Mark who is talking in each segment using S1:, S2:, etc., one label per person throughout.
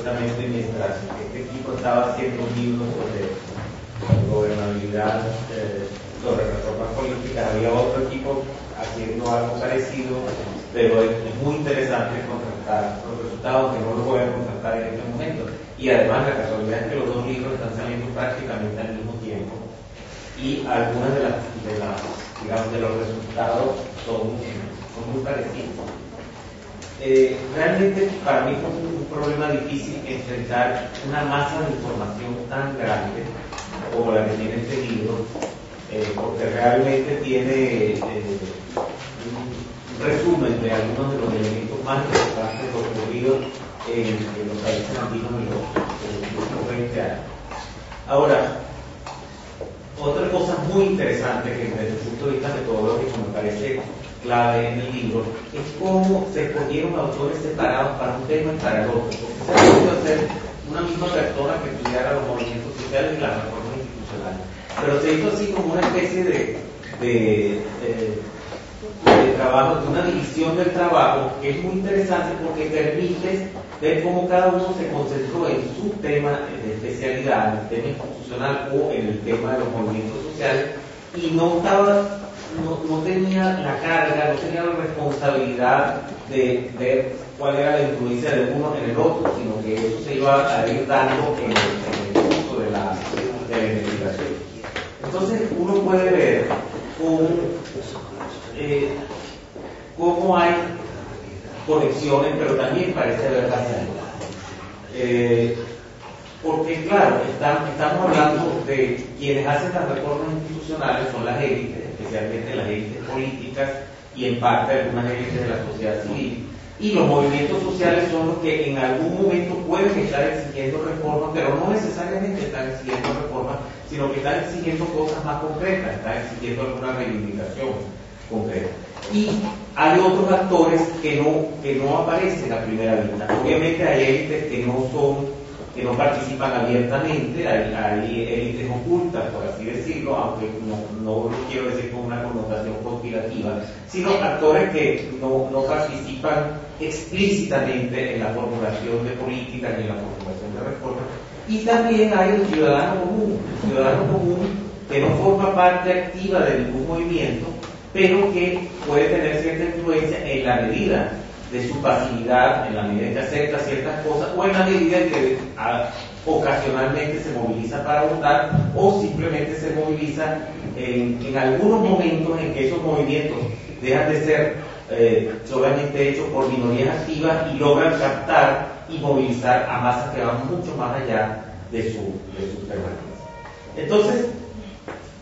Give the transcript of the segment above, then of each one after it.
S1: supuestamente mientras este equipo estaba haciendo un libro sobre gobernabilidad, sobre reformas políticas, había otro equipo haciendo algo parecido, pero es muy interesante contrastar los resultados, que no los voy a contrastar en este momento. Y además la casualidad es que los dos libros están saliendo prácticamente al mismo tiempo y algunas de los resultados son muy parecidos. Realmente para mí fue un problema difícil enfrentar una masa de información tan grande como la que tiene este libro, porque realmente tiene un resumen de algunos de los elementos más importantes ocurridos en los países andinos en los últimos 20 años. Ahora, otra cosa muy interesante que desde el punto de vista metodológico me parece clave en el libro es cómo se escogieron autores separados para un tema y para el otro, porque se ha podido hacer una misma persona que estudiara los movimientos sociales y las reformas institucionales, pero se hizo así como una especie de trabajo, de una división del trabajo que es muy interesante porque permite ver cómo cada uno se concentró en su tema de especialidad, en el tema institucional o en el tema de los movimientos sociales, y no tenía la carga, no tenía la responsabilidad de ver cuál era la influencia de uno en el otro, sino que eso se iba a ir dando en el curso de la investigación. Entonces uno puede ver cómo hay conexiones, pero también parece haber parcialidades. Porque claro, estamos hablando de quienes hacen las reformas institucionales, son las élites, especialmente las élites políticas y en parte algunas élites de la sociedad civil, y los movimientos sociales son los que en algún momento pueden estar exigiendo reformas, pero no necesariamente están exigiendo reformas, sino que están exigiendo cosas más concretas, están exigiendo alguna reivindicación concreta. Y hay otros actores que no aparecen a primera vista. Obviamente hay élites que no participan abiertamente, hay élites ocultas, por así decirlo, aunque no lo quiero decir con una connotación conspirativa, sino actores que no participan explícitamente en la formulación de políticas ni en la formulación de reformas. Y también hay el ciudadano común que no forma parte activa de ningún movimiento, pero que puede tener cierta influencia en la medida de su pasividad, en la medida en que acepta ciertas cosas, o en la medida en que ocasionalmente se moviliza para votar, o simplemente se moviliza en algunos momentos en que esos movimientos dejan de ser solamente hechos por minorías activas y logran captar y movilizar a masas que van mucho más allá de su permanencia. Entonces,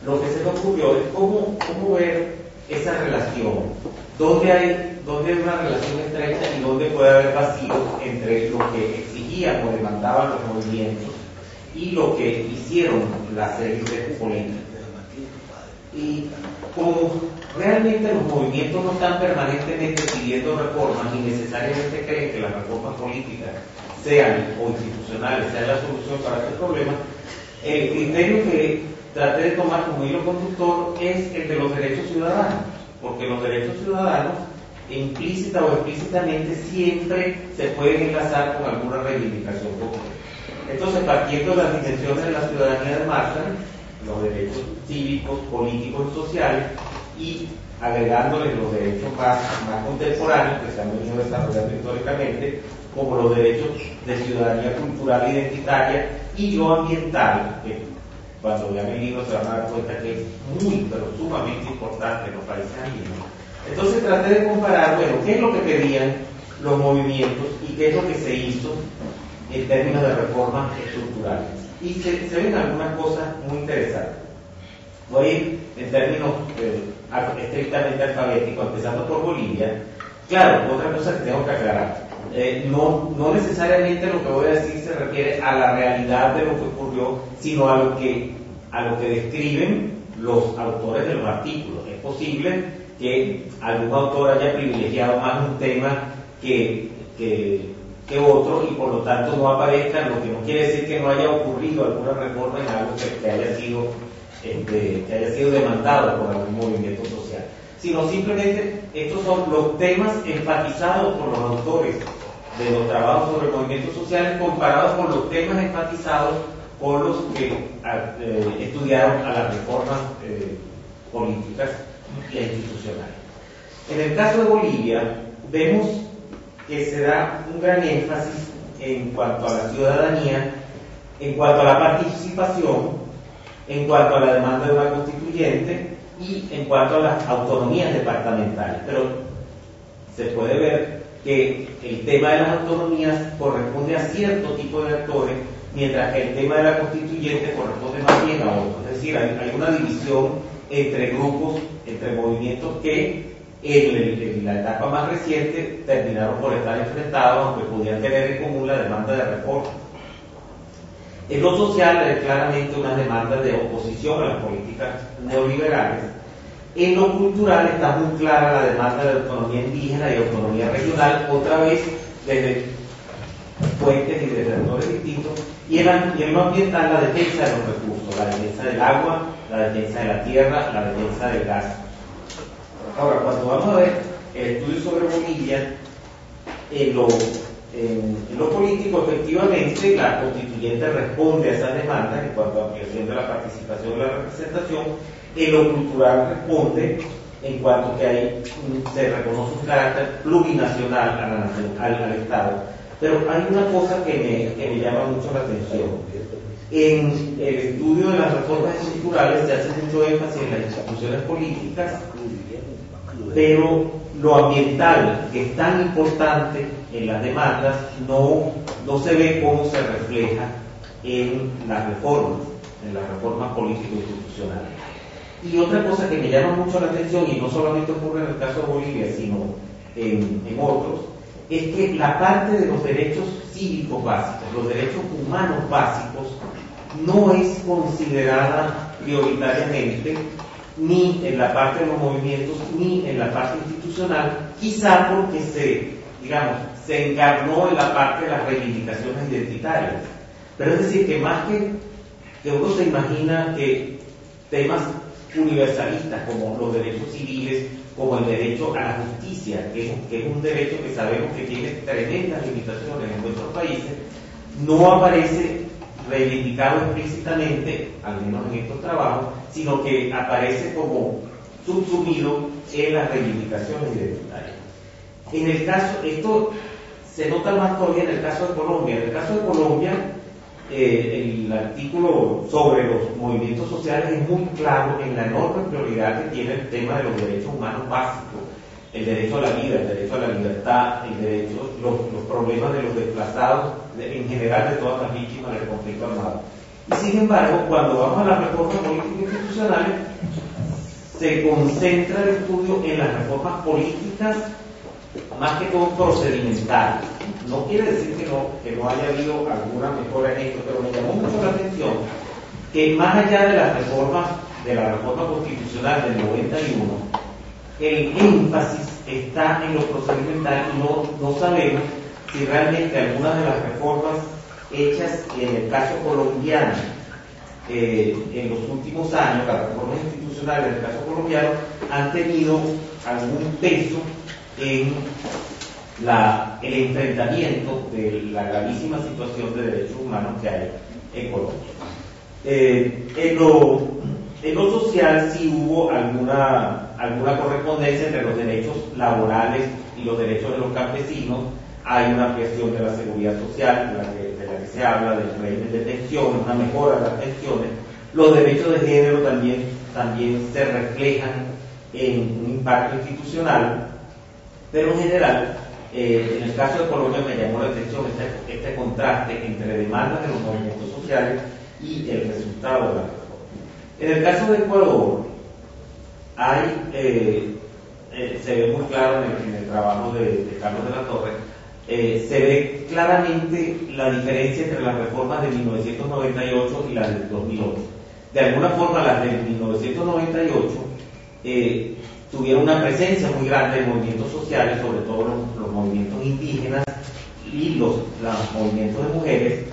S1: lo que se me ocurrió es cómo ver esa relación, dónde hay una relación estrecha y dónde puede haber vacíos entre lo que exigían o demandaban los movimientos y lo que hicieron las élites políticas. Y como realmente los movimientos no están permanentemente pidiendo reformas y necesariamente creen que las reformas políticas sean o institucionales sean la solución para este problema, el criterio que traté de tomar como hilo conductor es el de los derechos ciudadanos, porque los derechos ciudadanos implícita o explícitamente siempre se pueden enlazar con alguna reivindicación concreta. Entonces, partiendo de las dimensiones de la ciudadanía de Marshall, los derechos cívicos, políticos y sociales, y agregándoles los derechos más contemporáneos que se han venido desarrollando históricamente, como los derechos de ciudadanía cultural e identitaria y lo ambiental, que cuando vean el libro se van a dar cuenta que es muy, pero sumamente importante en los países andinos. Entonces traté de comparar, bueno, qué es lo que pedían los movimientos y qué es lo que se hizo en términos de reformas estructurales. Y se ven algunas cosas muy interesantes. Voy a ir en términos estrictamente alfabéticos, empezando por Bolivia. Claro, otra cosa que tengo que aclarar. No necesariamente lo que voy a decir se refiere a la realidad de lo que ocurrió, sino a lo que describen los autores de los artículos. Es posible que algún autor haya privilegiado más un tema que otro y por lo tanto no aparezca, lo que no quiere decir que no haya ocurrido alguna reforma en algo que haya sido demandado por algún movimiento social, sino simplemente estos son los temas enfatizados por los autores de los trabajos sobre movimientos sociales comparados con los temas enfatizados por los que estudiaron a las reformas políticas e institucionales. En el caso de Bolivia, vemos que se da un gran énfasis en cuanto a la ciudadanía, en cuanto a la participación, en cuanto a la demanda de una constituyente y en cuanto a las autonomías departamentales. Pero se puede ver que el tema de las autonomías corresponde a cierto tipo de actores, mientras que el tema de la constituyente corresponde más bien a otros. Es decir, hay una división entre grupos, entre movimientos que en la etapa más reciente terminaron por estar enfrentados, aunque podían tener en común la demanda de reforma. En lo social hay claramente una demanda de oposición a las políticas neoliberales. En lo cultural está muy clara la demanda de autonomía indígena y autonomía regional, otra vez desde fuentes y desde actores distintos. Y en lo ambiental, la defensa de los recursos, la defensa del agua, la defensa de la tierra, la defensa del gas. Ahora, cuando vamos a ver el estudio sobre Bolivia, en lo político, efectivamente, la constituyente responde a esas demandas en cuanto a ampliación de la participación y la representación. En lo cultural responde en cuanto que se reconoce un carácter plurinacional al Estado. Pero hay una cosa que me llama mucho la atención. En el estudio de las reformas estructurales se hace mucho énfasis en las instituciones políticas, pero lo ambiental, que es tan importante en las demandas, no se ve cómo se refleja en las reformas político-institucionales. Y otra cosa que me llama mucho la atención, y no solamente ocurre en el caso de Bolivia, sino en otros, es que la parte de los derechos cívicos básicos, los derechos humanos básicos, no es considerada prioritariamente ni en la parte de los movimientos ni en la parte institucional, quizá porque se encarnó en la parte de las reivindicaciones identitarias. Pero es decir, que más que uno se imagina que temas universalistas como los derechos civiles, como el derecho a la justicia, que es un derecho que sabemos que tiene tremendas limitaciones en nuestros países, no aparece reivindicado explícitamente, al menos en estos trabajos, sino que aparece como subsumido en las reivindicaciones identitarias. En el caso, esto se nota más todavía en el caso de Colombia. En el caso de Colombia, el artículo sobre los movimientos sociales es muy claro en la enorme prioridad que tiene el tema de los derechos humanos básicos, el derecho a la vida, el derecho a la libertad, los problemas de los desplazados, en general de todas las víctimas del conflicto armado. Y sin embargo, cuando vamos a las reformas políticas institucionales, se concentra el estudio en las reformas políticas, más que todo procedimentales. No quiere decir que no haya habido alguna mejora en esto, pero me llamó mucho la atención que más allá de la reforma constitucional del 91, el énfasis está en lo procedimental y no sabemos si realmente algunas de las reformas hechas en el caso colombiano en los últimos años, las reformas institucionales en el caso colombiano, han tenido algún peso en el enfrentamiento de la gravísima situación de derechos humanos que hay en Colombia. En lo social sí hubo alguna correspondencia entre los derechos laborales y los derechos de los campesinos. Hay una ampliación de la seguridad social, de la que se habla, del régimen de pensiones, una mejora de las pensiones. Los derechos de género también se reflejan en un impacto institucional, pero en general, en el caso de Colombia me llamó la atención este contraste entre demandas de los movimientos sociales y el resultado de la reforma. En el caso de Ecuador, se ve muy claro en el trabajo de Carlos de la Torre, se ve claramente la diferencia entre las reformas de 1998 y las del 2008. De alguna forma, las de 1998 tuvieron una presencia muy grande de movimientos sociales, sobre todo los movimientos indígenas y los movimientos de mujeres,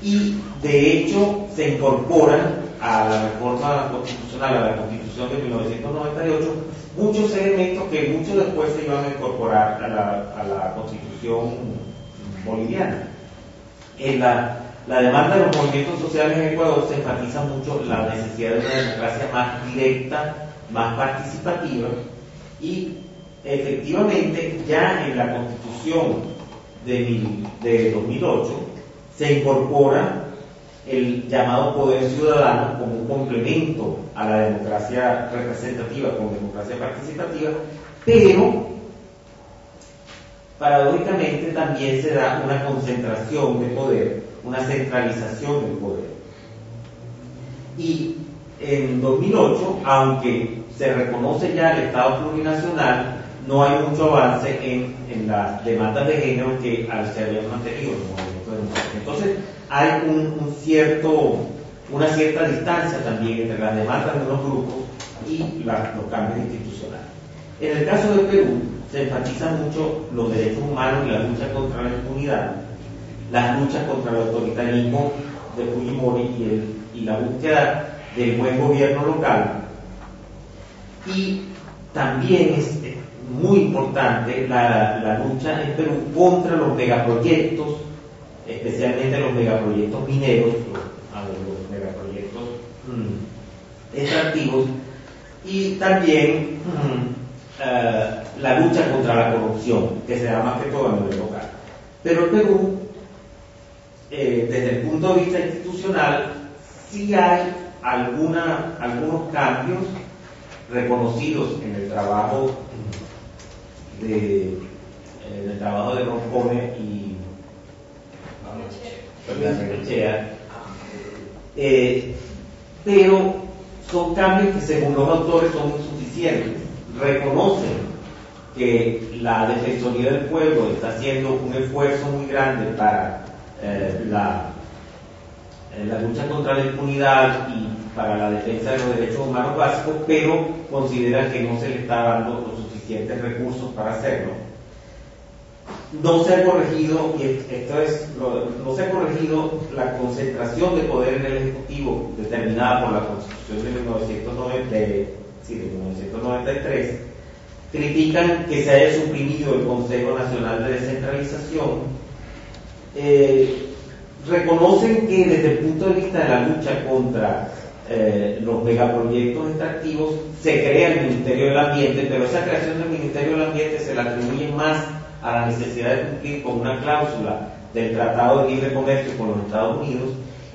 S1: y de hecho se incorporan a la reforma constitucional, a la Constitución de 1998, muchos elementos que mucho después se iban a incorporar a la Constitución boliviana. En la demanda de los movimientos sociales en Ecuador se enfatiza mucho la necesidad de una democracia más directa, más participativa, y efectivamente ya en la Constitución de 2008 se incorpora el llamado poder ciudadano como un complemento a la democracia representativa con democracia participativa, pero paradójicamente también se da una concentración de poder, una centralización del poder. Y en 2008, aunque se reconoce ya el Estado plurinacional, no hay mucho avance en las demandas de género que se habían mantenido en el movimiento democrático. Entonces hay una cierta distancia también entre las demandas de unos grupos y los cambios institucionales. En el caso de Perú se enfatizan mucho los derechos humanos y la lucha contra la impunidad, las luchas contra el autoritarismo de Fujimori y la búsqueda del buen gobierno local. Y también es muy importante la lucha en Perú contra los megaproyectos, especialmente los megaproyectos mineros, los megaproyectos extractivos, y también la lucha contra la corrupción, que se da más que todo a nivel local. Pero en Perú, desde el punto de vista institucional, sí hay algunos cambios reconocidos en el trabajo de Roncone y Bengoechea, pero son cambios que según los autores son insuficientes. Reconocen que la Defensoría del Pueblo está haciendo un esfuerzo muy grande para la lucha contra la impunidad y para la defensa de los derechos humanos básicos, pero consideran que no se le está dando los suficientes recursos para hacerlo. No se ha corregido, no se ha corregido la concentración de poder en el Ejecutivo determinada por la Constitución de 1993. Critican que se haya suprimido el Consejo Nacional de Descentralización. Reconocen que desde el punto de vista de la lucha contra los megaproyectos extractivos se crea el Ministerio del Ambiente, pero esa creación del Ministerio del Ambiente se la atribuye más a la necesidad de cumplir con una cláusula del Tratado de Libre Comercio con los Estados Unidos,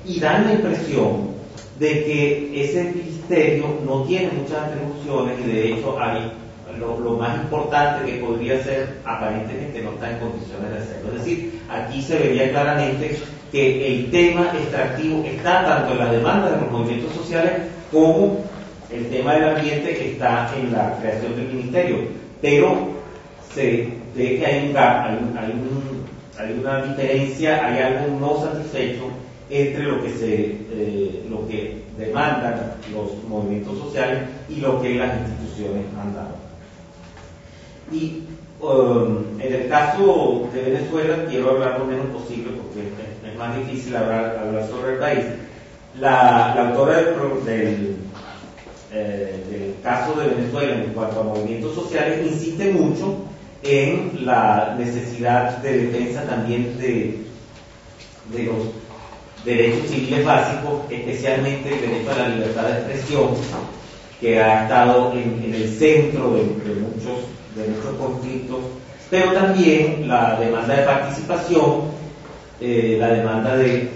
S1: y dan la impresión de que ese ministerio no tiene muchas atribuciones y de hecho lo más importante que podría ser aparentemente no está en condiciones de hacerlo. Es decir, aquí se vería claramente que el tema extractivo está tanto en las demandas de los movimientos sociales como el tema del ambiente que está en la creación del ministerio, pero se ve que hay un gap, hay una diferencia, hay algo no satisfecho entre lo que demandan los movimientos sociales y lo que las instituciones han dado. Y en el caso de Venezuela quiero hablar lo menos posible porque es más difícil hablar sobre el país. La autora del caso de Venezuela en cuanto a movimientos sociales insiste mucho en la necesidad de defensa también de los derechos civiles básicos, especialmente el derecho a la libertad de expresión, que ha estado en el centro de muchos conflictos, pero también la demanda de participación, la demanda de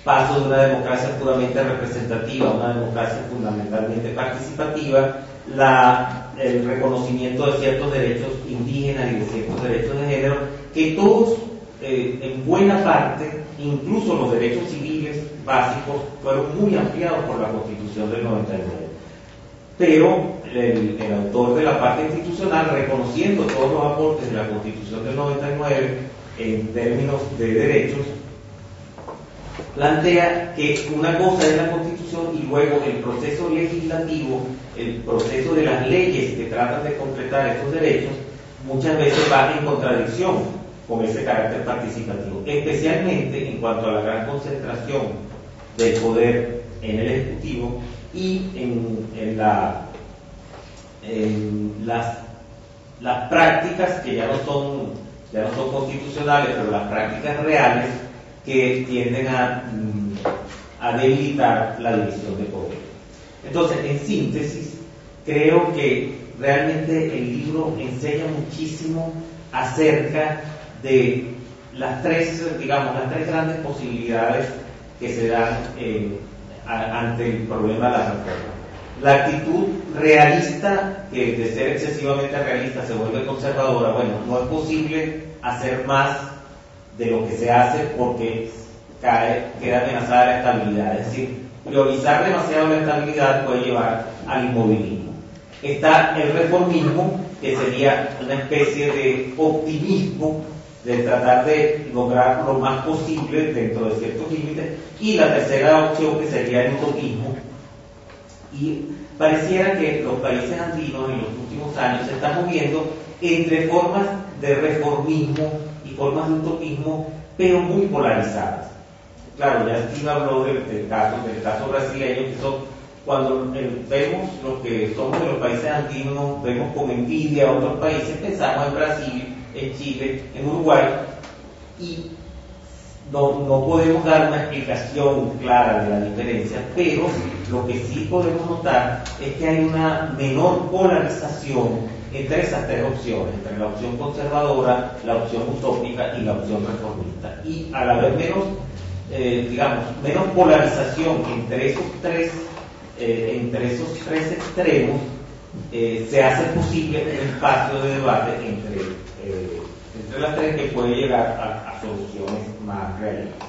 S1: paso de una democracia puramente representativa a una democracia fundamentalmente participativa, el reconocimiento de ciertos derechos indígenas y de ciertos derechos de género, que todos, en buena parte, incluso los derechos civiles básicos, fueron muy ampliados por la Constitución del 99. Pero el autor de la parte institucional, reconociendo todos los aportes de la Constitución del 99 en términos de derechos, plantea que una cosa es la Constitución y luego el proceso legislativo, el proceso de las leyes que tratan de completar estos derechos, muchas veces va en contradicción con ese carácter participativo, especialmente en cuanto a la gran concentración del poder en el Ejecutivo y en las prácticas que ya no son ya no son constitucionales, pero las prácticas reales que tienden a debilitar la división de poder. Entonces, en síntesis, creo que realmente el libro enseña muchísimo acerca de las tres grandes posibilidades que se dan ante el problema de la reforma. La actitud realista, que de ser excesivamente realista se vuelve conservadora. Bueno, no es posible hacer más de lo que se hace porque queda amenazada la estabilidad. Es decir, priorizar demasiado la estabilidad puede llevar al inmovilismo. Está el reformismo, que sería una especie de optimismo, de tratar de lograr lo más posible dentro de ciertos límites, y la tercera opción, que sería el utopismo. Y pareciera que los países andinos en los últimos años se están moviendo entre formas de reformismo y formas de utopismo, pero muy polarizadas. Claro, ya Steve habló del caso brasileño, que son cuando vemos los que somos de los países andinos, vemos con envidia a otros países, pensamos en Brasil, en Chile, en Uruguay, y no podemos dar una explicación clara de la diferencia, pero lo que sí podemos notar es que hay una menor polarización entre esas tres opciones, entre la opción conservadora, la opción utópica y la opción reformista. Y al haber menos polarización entre esos tres extremos, se hace posible un espacio de debate entre las tres que puede llegar a soluciones más realistas.